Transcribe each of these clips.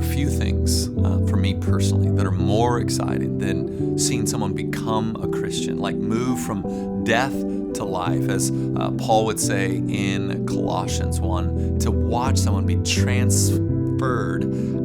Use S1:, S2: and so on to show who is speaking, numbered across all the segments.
S1: a few things for me personally that are more exciting than seeing someone become a Christian, like move from death to life, as Paul would say in Colossians 1, to watch someone be transferred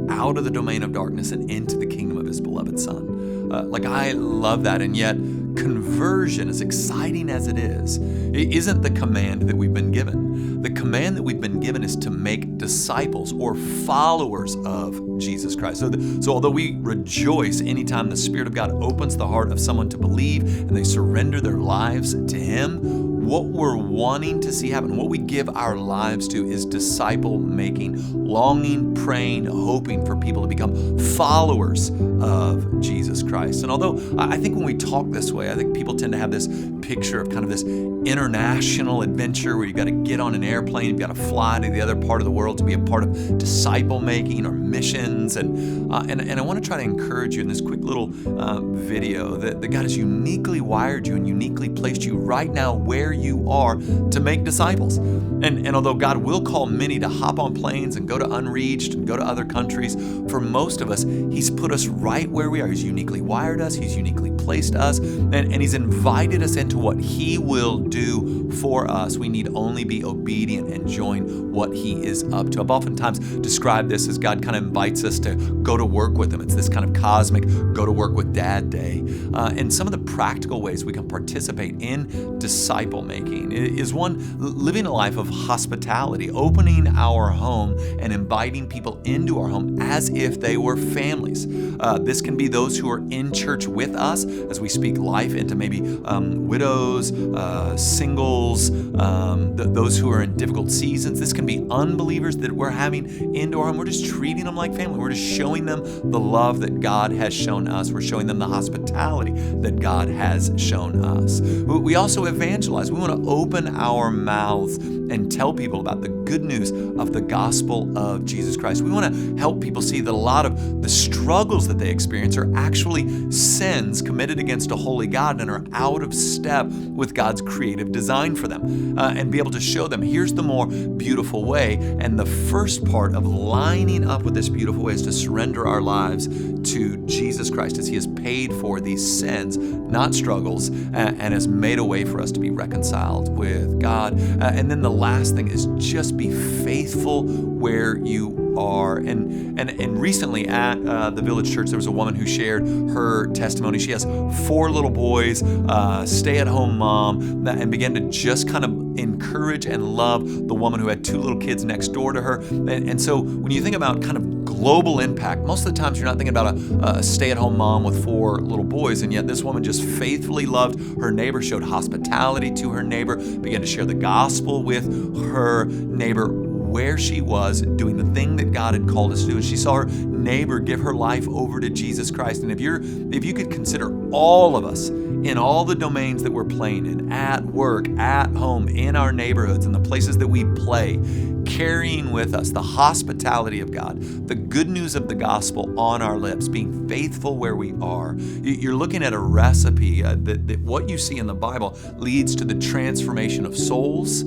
S1: out of the domain of darkness and into the kingdom of his beloved Son. I love that, and yet conversion, as exciting as it isn't the command that we've been given. The command that we've been given is to make disciples or followers of Jesus Christ. So although we rejoice anytime the Spirit of God opens the heart of someone to believe and they surrender their lives to Him, what we're wanting to see happen, what we give our lives to, is disciple making, longing, praying, hoping for people to become followers of Jesus Christ. And although I think when we talk this way, I think people tend to have this picture of kind of this international adventure where you've got to get on an airplane, you've got to fly to the other part of the world to be a part of disciple making or missions. And I want to try to encourage you in this quick little video that God has uniquely wired you and uniquely placed you right now where you are to make disciples. And although God will call many to hop on planes and go to unreached and go to other countries, for most of us, He's put us right where we are. He's uniquely wired us. He's uniquely placed us. And He's invited us into what He will do for us. We need only be obedient and join what He is up to. I've oftentimes described this as God kind of invites us to go to work with Him. It's this kind of cosmic go to work with Dad day. And some of the practical ways we can participate in disciple making is one, living a life of hospitality, opening our home and inviting people into our home as if they were families. This can be those who are in church with us as we speak life into maybe widows, singles, those who are in difficult seasons. This can be unbelievers that we're having into our home. We're just treating them like family. We're just showing them the love that God has shown us. We're showing them the hospitality that God has shown us. We also evangelize. We want to open our mouths and tell people about the good news of the gospel of Jesus Christ. We want to help people see that a lot of the struggles that they experience are actually sins committed against a holy God and are out of step with God's creative design for them, and be able to show them here's the more beautiful way. And the first part of lining up with this beautiful way is to surrender our lives to Jesus Christ, as He has paid for these sins, not struggles, and has made a way for us to be reconciled with God. And then the last thing is just be faithful where you are. And recently at the Village Church, there was a woman who shared her testimony. She has 4 little boys, stay-at-home mom, and began to just kind of encourage and love the woman who had 2 little kids next door to her. And so when you think about kind of global impact, most of the times you're not thinking about a stay-at-home mom with 4 little boys, and yet this woman just faithfully loved her neighbor, showed hospitality to her neighbor, began to share the gospel with her neighbor where she was, doing the thing that God had called us to do. And she saw her neighbor give her life over to Jesus Christ. And if you could consider all of us in all the domains that we're playing in, at work, at home, in our neighborhoods, in the places that we play, carrying with us the hospitality of God, the good news of the gospel on our lips, being faithful where we are, you're looking at a recipe that what you see in the Bible leads to the transformation of souls,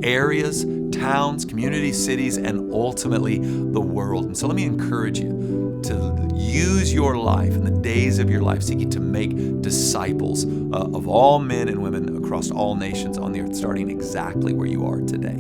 S1: areas, towns, communities, cities, and ultimately the world. And so let me encourage you to use your life and the days of your life seeking to make disciples of all men and women across all nations on the earth, starting exactly where you are today.